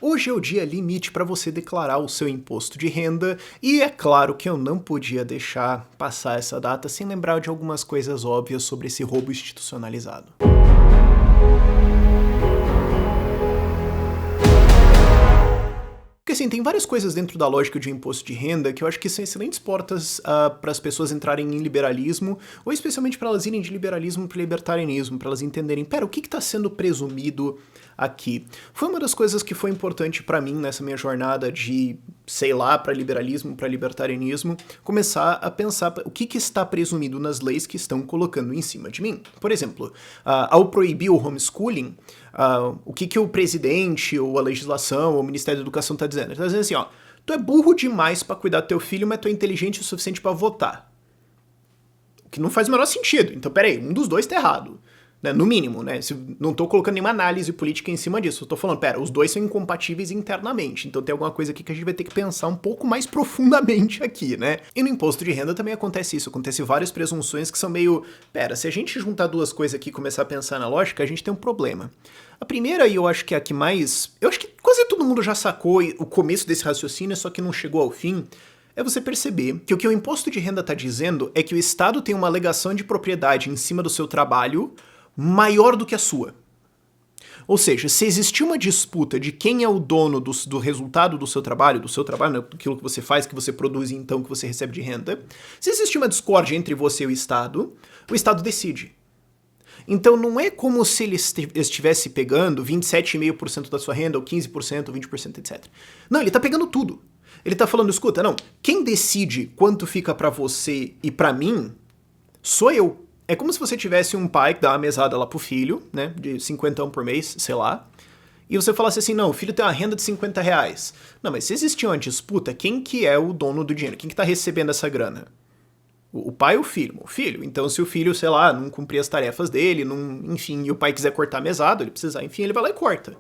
Hoje é o dia limite para você declarar o seu imposto de renda e é claro que eu não podia deixar passar essa data sem lembrar de algumas coisas óbvias sobre esse roubo institucionalizado. Porque assim, tem várias coisas dentro da lógica de um imposto de renda que eu acho que são excelentes portas para as pessoas entrarem em liberalismo, ou especialmente para elas irem de liberalismo para libertarianismo, para elas entenderem, pera, o que está sendo presumido aqui? Foi uma das coisas que foi importante para mim nessa minha jornada de, sei lá, para liberalismo, para libertarianismo, começar a pensar o que está presumido nas leis que estão colocando em cima de mim. Por exemplo, ao proibir o homeschooling, o que o presidente, ou a legislação, ou o Ministério da Educação está dizendo? Ele está dizendo assim, ó, tu é burro demais para cuidar do teu filho, mas tu é inteligente o suficiente para votar. O que não faz o menor sentido. Então, peraí, um dos dois tá errado. Né? No mínimo, né? Não tô colocando nenhuma análise política em cima disso. Eu tô falando, pera, os dois são incompatíveis internamente. Então tem alguma coisa aqui que a gente vai ter que pensar um pouco mais profundamente aqui, né? E no imposto de renda também acontece isso. Acontece várias presunções que são meio... Pera, se a gente juntar duas coisas aqui e começar a pensar na lógica, a gente tem um problema. A primeira, e eu acho que é a que mais... Eu acho que quase todo mundo já sacou o começo desse raciocínio, só que não chegou ao fim, é você perceber que o que o imposto de renda tá dizendo é que o Estado tem uma alegação de propriedade em cima do seu trabalho maior do que a sua. Ou seja, se existir uma disputa de quem é o dono do resultado do seu trabalho, né, daquilo que você faz, que você produz e então que você recebe de renda, se existir uma discórdia entre você e o Estado decide. Então não é como se ele estivesse pegando 27,5% da sua renda, ou 15%, ou 20%, etc. Não, ele tá pegando tudo. Ele tá falando, escuta, não, quem decide quanto fica pra você e pra mim sou eu. É como se você tivesse um pai que dá uma mesada lá pro filho, né, de 50 por mês, sei lá, e você falasse assim, não, o filho tem uma renda de 50 reais. Não, mas se existir uma disputa, quem que é o dono do dinheiro? Quem que tá recebendo essa grana? O pai ou o filho? O filho. Então se o filho, sei lá, não cumprir as tarefas dele, enfim, e o pai quiser cortar a mesada, ele precisar, enfim, ele vai lá e corta.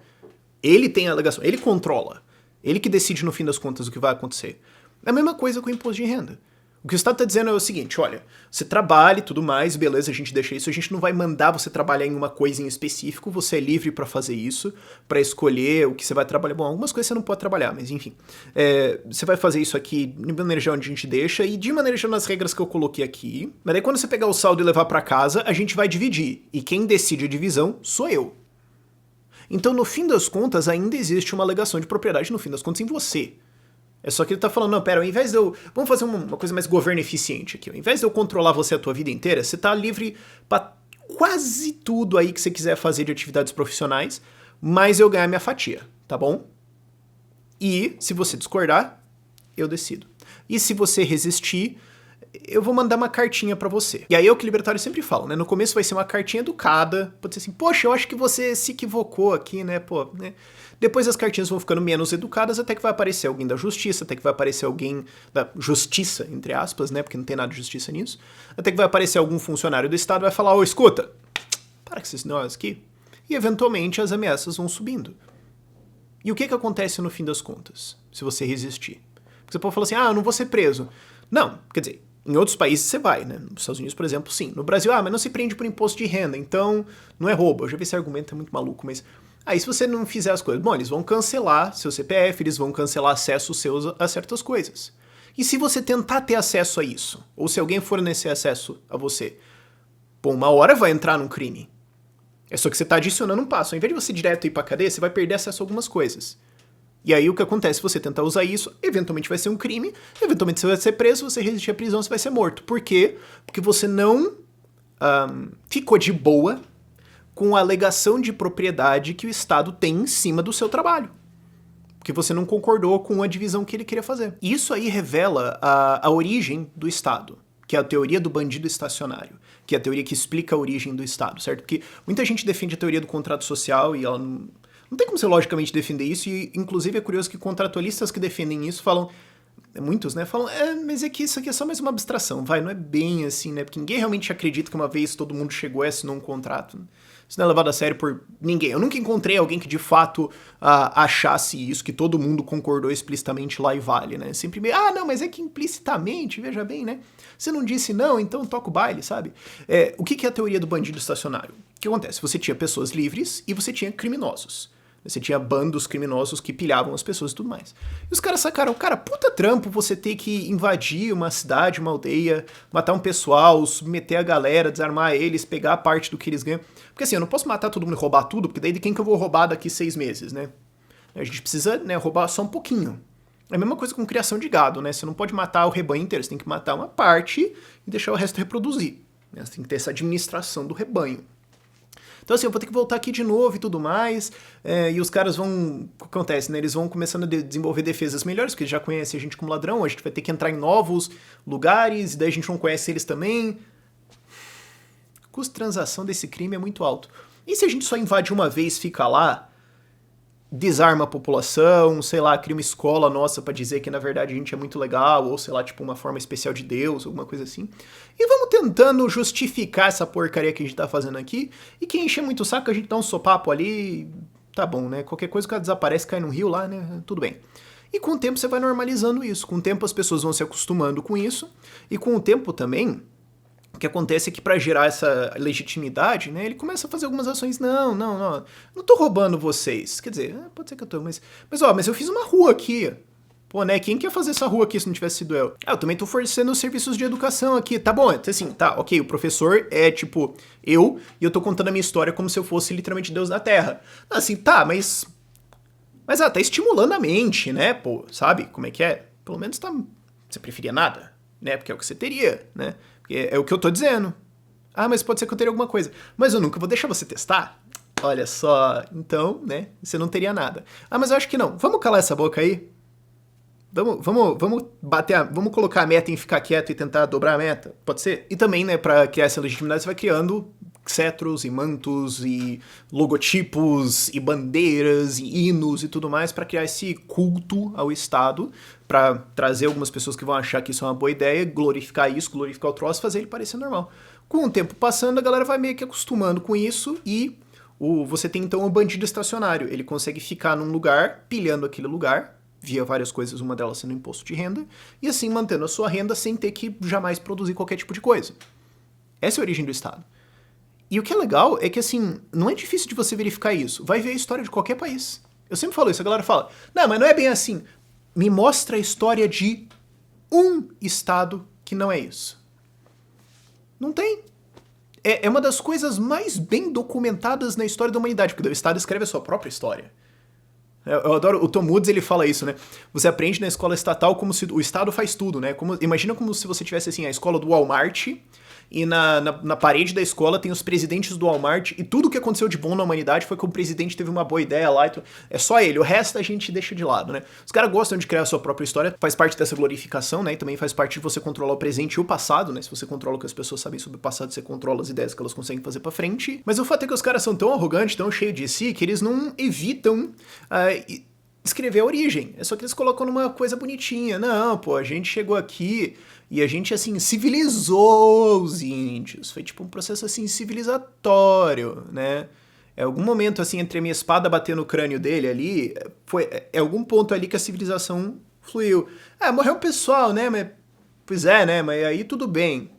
Ele tem a alegação, ele controla. Ele que decide no fim das contas o que vai acontecer. É a mesma coisa com o imposto de renda. O que o Estado está dizendo é o seguinte, olha, você trabalha e tudo mais, beleza, a gente deixa isso, a gente não vai mandar você trabalhar em uma coisa em específico, você é livre para fazer isso, para escolher o que você vai trabalhar. Bom, algumas coisas você não pode trabalhar, mas enfim. Você vai fazer isso aqui de maneira geral onde a gente deixa e de maneira geral nas regras que eu coloquei aqui. Mas daí quando você pegar o saldo e levar para casa, a gente vai dividir. E quem decide a divisão sou eu. Então, no fim das contas, ainda existe uma alegação de propriedade, no fim das contas, em você. É só que ele tá falando, não, pera, ao invés de eu... Vamos fazer uma coisa mais governo eficiente aqui. Ao invés de eu controlar você a tua vida inteira, você tá livre pra quase tudo aí que você quiser fazer de atividades profissionais, mas eu ganhar minha fatia, tá bom? E, se você discordar, eu decido. E se você resistir, eu vou mandar uma cartinha pra você. E aí é o que o libertário sempre fala, né? No começo vai ser uma cartinha educada, pode ser assim, poxa, eu acho que você se equivocou aqui, né? Pô, né? Depois as cartinhas vão ficando menos educadas, até que vai aparecer alguém da justiça, até que vai aparecer alguém da justiça, entre aspas, né? Porque não tem nada de justiça nisso. Até que vai aparecer algum funcionário do Estado e vai falar, ô, escuta, para com esses negócios aqui. E eventualmente as ameaças vão subindo. E o que acontece no fim das contas, se você resistir? Porque você pode falar assim, eu não vou ser preso. Não, quer dizer, em outros países você vai, né? Nos Estados Unidos, por exemplo, sim. No Brasil, mas não se prende por imposto de renda, então não é roubo. Eu já vi esse argumento, é muito maluco, mas... Aí se você não fizer as coisas, bom, eles vão cancelar seu CPF, eles vão cancelar acesso seus a certas coisas. E se você tentar ter acesso a isso, ou se alguém fornecer acesso a você, bom, uma hora vai entrar num crime. É só que você está adicionando um passo. Ao invés de você direto ir pra cadeia, você vai perder acesso a algumas coisas. E aí o que acontece se você tentar usar isso, eventualmente vai ser um crime, eventualmente você vai ser preso, se você resistir à prisão, você vai ser morto. Por quê? Porque você não ficou de boa com a alegação de propriedade que o Estado tem em cima do seu trabalho. Porque você não concordou com a divisão que ele queria fazer. Isso aí revela a origem do Estado, que é a teoria do bandido estacionário, que é a teoria que explica a origem do Estado, certo? Porque muita gente defende a teoria do contrato social e ela não tem como você logicamente defender isso, e inclusive é curioso que contratualistas que defendem isso falam, muitos, né, falam, mas é que isso aqui é só mais uma abstração, não é bem assim, né, porque ninguém realmente acredita que uma vez todo mundo chegou e assinou um contrato. Isso não é levado a sério por ninguém. Eu nunca encontrei alguém que de fato achasse isso, que todo mundo concordou explicitamente lá e vale, né? Sempre meio, não, mas é que implicitamente, veja bem, né? Você não disse não, então toca o baile, sabe? O que é a teoria do bandido estacionário? O que acontece? Você tinha pessoas livres e você tinha criminosos. Você tinha bandos criminosos que pilhavam as pessoas e tudo mais. E os caras sacaram, cara, puta trampo você ter que invadir uma cidade, uma aldeia, matar um pessoal, submeter a galera, desarmar eles, pegar a parte do que eles ganham. Porque assim, eu não posso matar todo mundo e roubar tudo, porque daí de quem que eu vou roubar daqui 6 meses, né? A gente precisa, né, roubar só um pouquinho. É a mesma coisa com criação de gado, né? Você não pode matar o rebanho inteiro, você tem que matar uma parte e deixar o resto reproduzir. Né? Você tem que ter essa administração do rebanho. Então assim, eu vou ter que voltar aqui de novo e tudo mais, e os caras vão, o que acontece, né, eles vão começando a desenvolver defesas melhores, porque eles já conhecem a gente como ladrão, a gente vai ter que entrar em novos lugares, e daí a gente não conhece eles também. O custo de transação desse crime é muito alto. E se a gente só invade uma vez, fica lá, desarma a população, sei lá, cria uma escola nossa pra dizer que na verdade a gente é muito legal, ou sei lá, tipo uma forma especial de Deus, alguma coisa assim. E vamos tentando justificar essa porcaria que a gente tá fazendo aqui, e quem encher muito o saco a gente dá um sopapo ali, tá bom, né? Qualquer coisa que ela desaparece, cai no rio lá, né? Tudo bem. E com o tempo você vai normalizando isso, com o tempo as pessoas vão se acostumando com isso, e com o tempo também, o que acontece é que para gerar essa legitimidade, né, ele começa a fazer algumas ações. Não tô roubando vocês. Quer dizer, pode ser que eu tô, mas eu fiz uma rua aqui. Pô, né, quem que ia fazer essa rua aqui se não tivesse sido eu? Eu também tô fornecendo serviços de educação aqui. Tá bom, assim, tá, ok, o professor é tipo eu, e eu tô contando a minha história como se eu fosse literalmente Deus da Terra. Assim, tá, mas tá estimulando a mente, né, pô, sabe como é que é? Pelo menos tá, você preferia nada, né, porque é o que você teria, né? É o que eu tô dizendo. Ah, mas pode ser que eu teria alguma coisa. Mas eu nunca vou deixar você testar. Olha só, então, né, você não teria nada. Ah, mas eu acho que não. Vamos calar essa boca aí? Vamos bater, vamos colocar a meta em ficar quieto e tentar dobrar a meta? Pode ser? E também, né, pra criar essa legitimidade, você vai criando cetros e mantos e logotipos e bandeiras e hinos e tudo mais para criar esse culto ao Estado, para trazer algumas pessoas que vão achar que isso é uma boa ideia, glorificar isso, glorificar o troço, fazer ele parecer normal. Com o tempo passando, a galera vai meio que acostumando com isso e você tem então um bandido estacionário. Ele consegue ficar num lugar, pilhando aquele lugar, via várias coisas, uma delas sendo imposto de renda, e assim mantendo a sua renda sem ter que jamais produzir qualquer tipo de coisa. Essa é a origem do Estado. E o que é legal é que, assim, não é difícil de você verificar isso. Vai ver a história de qualquer país. Eu sempre falo isso, a galera fala, não, mas não é bem assim. Me mostra a história de um estado que não é isso. Não tem. É uma das coisas mais bem documentadas na história da humanidade, porque o Estado escreve a sua própria história. Eu adoro, o Tom Woods, ele fala isso, né? Você aprende na escola estatal como se o Estado faz tudo, né? Imagina como se você tivesse, assim, a escola do Walmart, e na parede da escola tem os presidentes do Walmart, e tudo que aconteceu de bom na humanidade foi que o presidente teve uma boa ideia lá, é só ele, o resto a gente deixa de lado, né? Os caras gostam de criar a sua própria história, faz parte dessa glorificação, né? E também faz parte de você controlar o presente e o passado, né? Se você controla o que as pessoas sabem sobre o passado, você controla as ideias que elas conseguem fazer pra frente. Mas o fato é que os caras são tão arrogantes, tão cheios de si, que eles não evitam escrever a origem. É só que eles colocam numa coisa bonitinha. Não, pô, a gente chegou aqui e a gente, assim, civilizou os índios. Foi tipo um processo, assim, civilizatório, né? É algum momento, assim, entre a minha espada bater no crânio dele ali, é algum ponto ali que a civilização fluiu. Ah, morreu um pessoal, né? Mas, pois é, né? Mas aí tudo bem.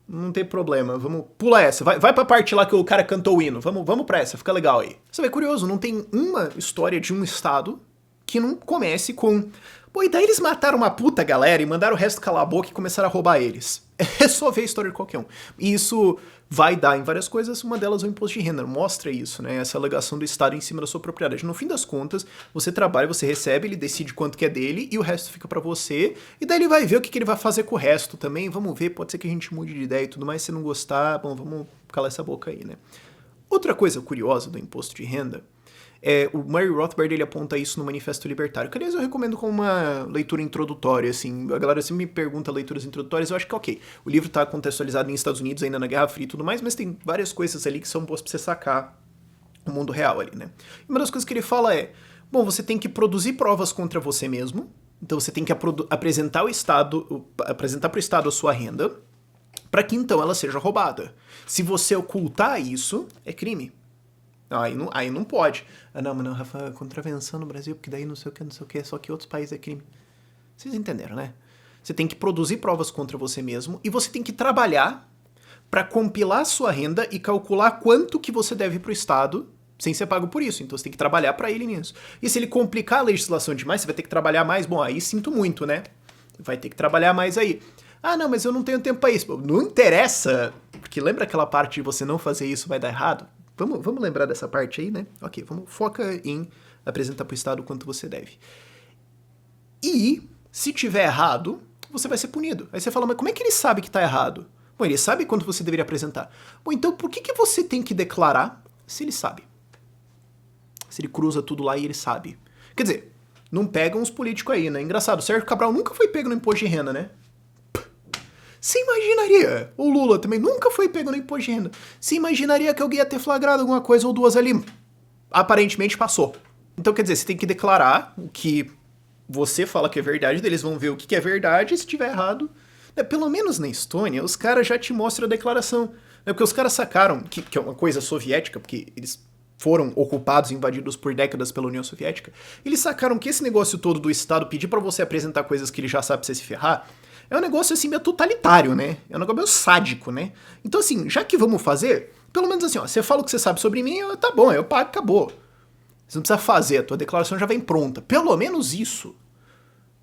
Não tem problema, vamos... Pula essa, vai pra parte lá que o cara cantou o hino. Vamos pra essa, fica legal aí. Você vê, curioso, não tem uma história de um estado que não comece com... Pô, e daí eles mataram uma puta galera e mandaram o resto calar a boca e começaram a roubar eles. É só ver a história de qualquer um. E isso vai dar em várias coisas, uma delas é o imposto de renda. Mostra isso, né? Essa alegação do Estado em cima da sua propriedade. No fim das contas, você trabalha, você recebe, ele decide quanto que é dele e o resto fica pra você. E daí ele vai ver o que ele vai fazer com o resto também. Vamos ver, pode ser que a gente mude de ideia e tudo mais. Se não gostar, bom, vamos calar essa boca aí, né? Outra coisa curiosa do imposto de renda o Murray Rothbard, ele aponta isso no Manifesto Libertário, que aliás eu recomendo como uma leitura introdutória, assim, a galera sempre me pergunta leituras introdutórias, eu acho que ok, o livro tá contextualizado nos Estados Unidos, ainda na Guerra Fria e tudo mais, mas tem várias coisas ali que são boas pra você sacar o mundo real ali, né. E uma das coisas que ele fala bom, você tem que produzir provas contra você mesmo, então você tem que apresentar pro Estado a sua renda, para que então ela seja roubada. Se você ocultar isso, é crime. Aí não pode. Não, Rafa, contravenção no Brasil, porque daí não sei o que, só que outros países é crime. Vocês entenderam, né? Você tem que produzir provas contra você mesmo e você tem que trabalhar para compilar a sua renda e calcular quanto que você deve pro Estado sem ser pago por isso, então você tem que trabalhar pra ele nisso. E se ele complicar a legislação demais, você vai ter que trabalhar mais, bom, aí sinto muito, né? Vai ter que trabalhar mais aí. Ah, não, mas eu não tenho tempo pra isso. Não interessa, porque lembra aquela parte de você não fazer isso vai dar errado? Vamos lembrar dessa parte aí, né? Ok, foca em apresentar pro Estado o quanto você deve. E, se tiver errado, você vai ser punido. Aí você fala, mas como é que ele sabe que tá errado? Bom, ele sabe quanto você deveria apresentar. Bom, então por que você tem que declarar se ele sabe? Se ele cruza tudo lá e ele sabe. Quer dizer, não pegam os políticos aí, né? Engraçado, o Sérgio Cabral nunca foi pego no imposto de renda, né? Você imaginaria? O Lula também nunca foi pego no imposto de renda. Você imaginaria que alguém ia ter flagrado alguma coisa ou duas ali? Aparentemente passou. Então, quer dizer, você tem que declarar o que você fala que é verdade, eles vão ver o que é verdade, e se tiver errado... Pelo menos na Estônia, os caras já te mostram a declaração. Porque os caras sacaram, que é uma coisa soviética, porque eles foram ocupados, invadidos por décadas pela União Soviética, eles sacaram que esse negócio todo do Estado pedir pra você apresentar coisas que ele já sabe pra você se ferrar, é um negócio assim meio totalitário, né? É um negócio meio sádico, né? Então assim, já que vamos fazer, pelo menos assim, ó, você fala o que você sabe sobre mim, tá bom, eu pago, acabou. Você não precisa fazer, a tua declaração já vem pronta. Pelo menos isso.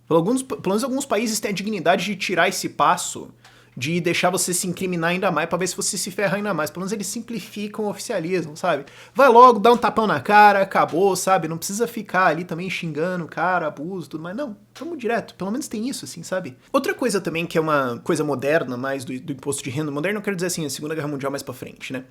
Pelo menos alguns países têm a dignidade de tirar esse passo, de deixar você se incriminar ainda mais, pra ver se você se ferra ainda mais. Pelo menos eles simplificam o oficialismo, sabe? Vai logo, dá um tapão na cara, acabou, sabe? Não precisa ficar ali também xingando o cara, abuso, tudo mais. Não, vamos direto. Pelo menos tem isso, assim, sabe? Outra coisa também que é uma coisa moderna, mais do imposto de renda. Moderno eu quero dizer assim, a Segunda Guerra Mundial mais pra frente, né?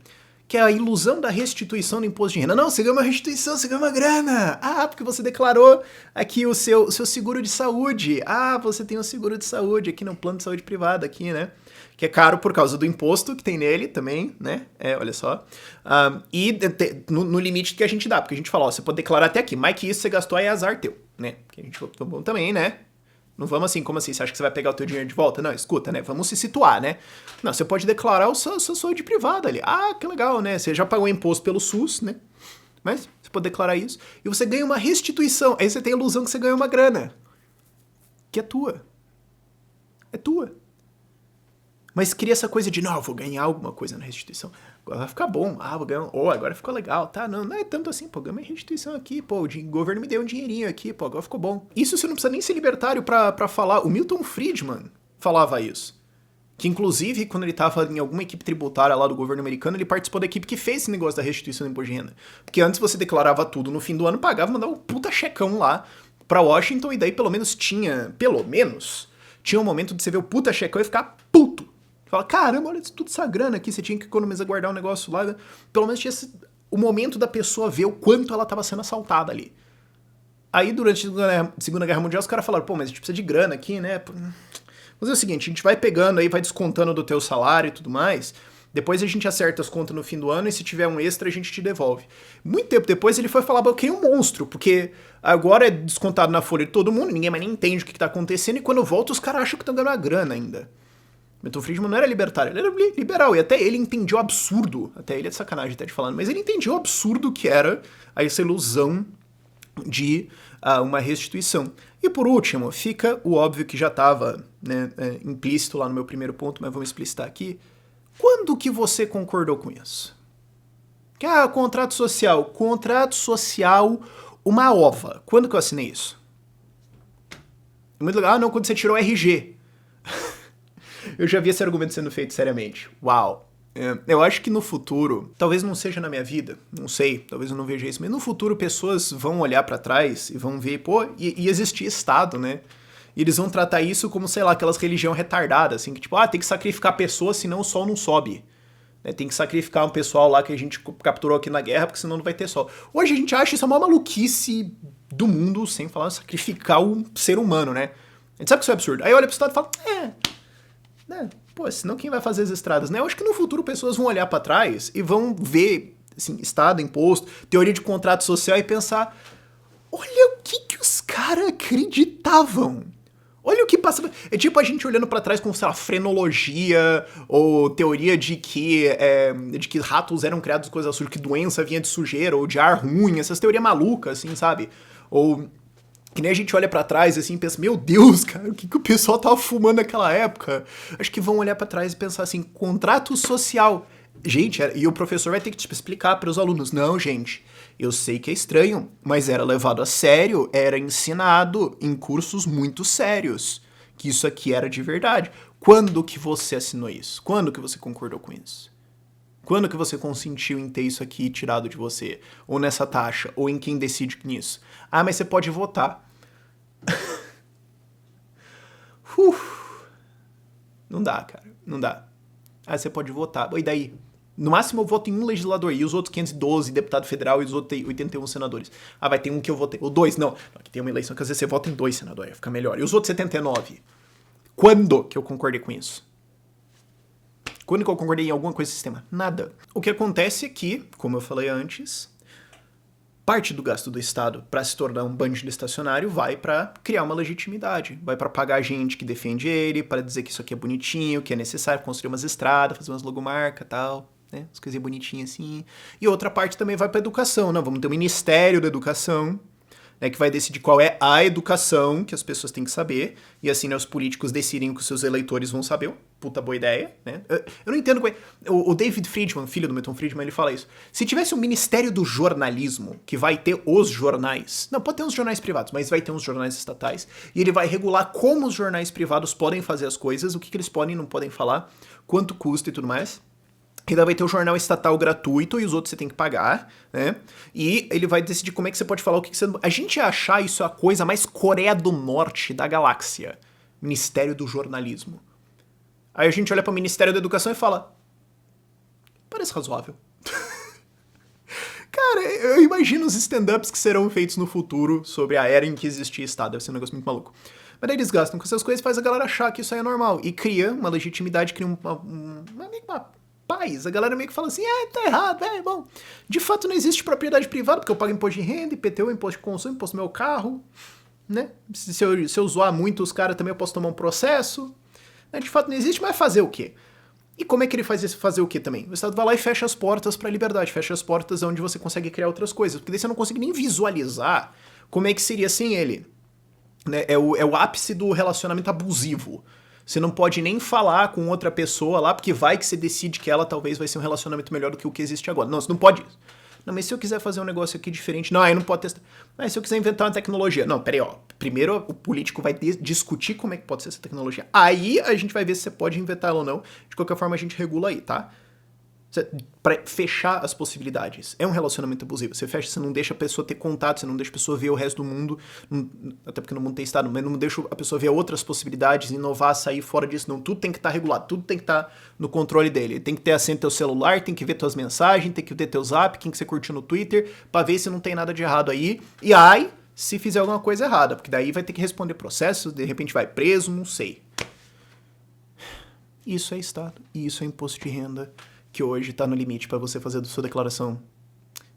Que é a ilusão da restituição do imposto de renda. Não, você ganhou uma restituição, você ganhou uma grana. Ah, porque você declarou aqui o seu seguro de saúde. Ah, você tem um seguro de saúde aqui no plano de saúde privado aqui, né? Que é caro por causa do imposto que tem nele também, né? Olha só. E no limite que a gente dá, porque a gente fala, ó, você pode declarar até aqui, mais que isso você gastou aí é azar teu, né? Que a gente vamos também, né? Não vamos assim, como assim? Você acha que você vai pegar o teu dinheiro de volta? Não, escuta, né? Vamos se situar, né? Não, você pode declarar o seu saúde privada ali. Ah, que legal, né? Você já pagou imposto pelo SUS, né? Mas você pode declarar isso. E você ganha uma restituição. Aí você tem a ilusão que você ganhou uma grana. Que é tua. É tua. Mas cria essa coisa de, não, eu vou ganhar alguma coisa na restituição. Agora vai ficar bom. Ah, vou ganhar. Oh, agora ficou legal. Tá, não é tanto assim, pô, ganhei uma restituição aqui, pô, o governo me deu um dinheirinho aqui, pô, agora ficou bom. Isso você não precisa nem ser libertário pra falar. O Milton Friedman falava isso. Que, inclusive, quando ele tava em alguma equipe tributária lá do governo americano, ele participou da equipe que fez esse negócio da restituição do imposto de renda. Porque antes você declarava tudo no fim do ano, pagava, mandava um puta checão lá pra Washington, e daí pelo menos tinha um momento de você ver o puta checão e ficar puto. Fala, caramba, olha tudo essa grana aqui, você tinha que economizar, guardar um negócio lá. Né? Pelo menos tinha o momento da pessoa ver o quanto ela tava sendo assaltada ali. Aí, durante a Segunda Guerra Mundial, os caras falaram, pô, mas a gente precisa de grana aqui, né? Vamos fazer o seguinte, a gente vai pegando aí, vai descontando do teu salário e tudo mais, depois a gente acerta as contas no fim do ano e se tiver um extra a gente te devolve. Muito tempo depois ele foi falar, eu queria um monstro, porque agora é descontado na folha de todo mundo, ninguém mais nem entende o que tá acontecendo, e quando volta os caras acham que estão ganhando a grana ainda. Milton Friedman não era libertário, ele era liberal, e até ele entendia o absurdo, até ele é de sacanagem até de falando, mas ele entendia o absurdo que era essa ilusão de uma restituição. E por último, fica o óbvio que já estava, né, implícito lá no meu primeiro ponto, mas vamos explicitar aqui. Quando que você concordou com isso? Contrato social. Contrato social, uma ova. Quando que eu assinei isso? Muito legal. Não, quando você tirou o RG. Eu já vi esse argumento sendo feito seriamente. Uau. Eu acho que no futuro, talvez não seja na minha vida, não sei, talvez eu não veja isso, mas no futuro pessoas vão olhar pra trás e vão ver, pô, e existir Estado, né? E eles vão tratar isso como, sei lá, aquelas religião retardadas, assim, que tipo, tem que sacrificar pessoas, senão o sol não sobe. Né? Tem que sacrificar um pessoal lá que a gente capturou aqui na guerra, porque senão não vai ter sol. Hoje a gente acha isso a maior maluquice do mundo, sem falar sacrificar um ser humano, né? A gente sabe que isso é absurdo. Aí olha pro Estado e fala, né? Pô, senão quem vai fazer as estradas, né? Eu acho que no futuro pessoas vão olhar pra trás e vão ver, assim, Estado, imposto, teoria de contrato social e pensar, olha o que os caras acreditavam. Olha o que passava. É tipo a gente olhando pra trás com, sei lá, frenologia, ou teoria de que ratos eram criados coisas sujas, que doença vinha de sujeira, ou de ar ruim, essas teorias malucas, assim, sabe? Ou que nem a gente olha pra trás assim e pensa, meu Deus, cara, o que o pessoal tava fumando naquela época? Acho que vão olhar pra trás e pensar assim, contrato social. Gente, e o professor vai ter que explicar para os alunos, não, gente, Eu sei que é estranho, mas era levado a sério, era ensinado em cursos muito sérios, que isso aqui era de verdade. Quando que você assinou isso? Quando que você concordou com isso? Quando que você consentiu em ter isso aqui tirado de você? Ou nessa taxa? Ou em quem decide nisso? Ah, mas você pode votar. Não dá, cara. Não dá. Ah, você pode votar. E daí? No máximo eu voto em um legislador. E os outros 512 deputado federal e os outros 81 senadores. Ah, vai ter um que eu votei. Ou dois, não. Aqui tem uma eleição que às vezes você vota em 2 senadores. Fica melhor. E os outros 79? Quando que eu concordei com isso? Quando que eu concordei em alguma coisa do sistema? Nada. O que acontece é que, como eu falei antes, parte do gasto do Estado para se tornar um bandido estacionário vai para criar uma legitimidade, vai para pagar gente que defende ele, para dizer que isso aqui é bonitinho, que é necessário construir umas estradas, fazer umas logomarcas e tal, né? As coisinhas bonitinhas assim. E outra parte também vai para educação, não? Vamos ter o Ministério da Educação, né, que vai decidir qual é a educação que as pessoas têm que saber, e assim, né, os políticos decidem o que os seus eleitores vão saber. Puta boa ideia, né? Eu não entendo. O David Friedman, filho do Milton Friedman, ele fala isso. Se tivesse um Ministério do Jornalismo, que vai ter os jornais, não, pode ter uns jornais privados, mas vai ter uns jornais estatais, e ele vai regular como os jornais privados podem fazer as coisas, o que eles podem e não podem falar, quanto custa e tudo mais. E daí vai ter o jornal estatal gratuito e os outros você tem que pagar, né? E ele vai decidir como é que você pode falar o que você... A gente ia achar isso a coisa mais Coreia do Norte da galáxia. Ministério do Jornalismo. Aí a gente olha para o Ministério da Educação e fala... Parece razoável. Cara, eu imagino os stand-ups que serão feitos no futuro sobre a era em que existia Estado. Deve ser um negócio muito maluco. Mas daí eles gastam com essas coisas e faz a galera achar que isso aí é normal. E cria uma legitimidade, cria uma paz. A galera meio que fala assim, tá errado, bom. De fato não existe propriedade privada, porque eu pago imposto de renda, IPTU, imposto de consumo, imposto do meu carro, né? Se eu zoar muito os caras também eu posso tomar um processo. De fato não existe, mas fazer o quê? E como é que ele faz isso, fazer o quê também? O Estado vai lá e fecha as portas pra liberdade, fecha as portas onde você consegue criar outras coisas, porque daí você não consegue nem visualizar como é que seria sem ele. Né? É o ápice do relacionamento abusivo. Você não pode nem falar com outra pessoa lá, porque vai que você decide que ela talvez vai ser um relacionamento melhor do que o que existe agora. Não, você não pode isso. Não, mas se eu quiser fazer um negócio aqui diferente... Não, aí não pode testar. Mas se eu quiser inventar uma tecnologia... Não, peraí, ó. Primeiro o político vai discutir como é que pode ser essa tecnologia. Aí a gente vai ver se você pode inventar ela ou não. De qualquer forma, a gente regula aí, tá? Pra fechar as possibilidades. É um relacionamento abusivo. Você fecha, você não deixa a pessoa ter contato, você não deixa a pessoa ver o resto do mundo, até porque no mundo tem Estado, mas não deixa a pessoa ver outras possibilidades, inovar, sair fora disso. Não, tudo tem que estar regulado, tudo tem que estar no controle dele. Tem que ter acesso ao teu celular, tem que ver tuas mensagens, tem que ver teu zap, quem que você curtiu no Twitter, pra ver se não tem nada de errado aí. E aí, se fizer alguma coisa errada, porque daí vai ter que responder processo, de repente vai preso, não sei. Isso é Estado, e isso é imposto de renda, que hoje está no limite para você fazer a sua declaração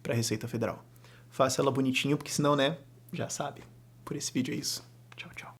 para a Receita Federal. Faça ela bonitinho, porque senão, né, já sabe. Por esse vídeo é isso. Tchau, tchau.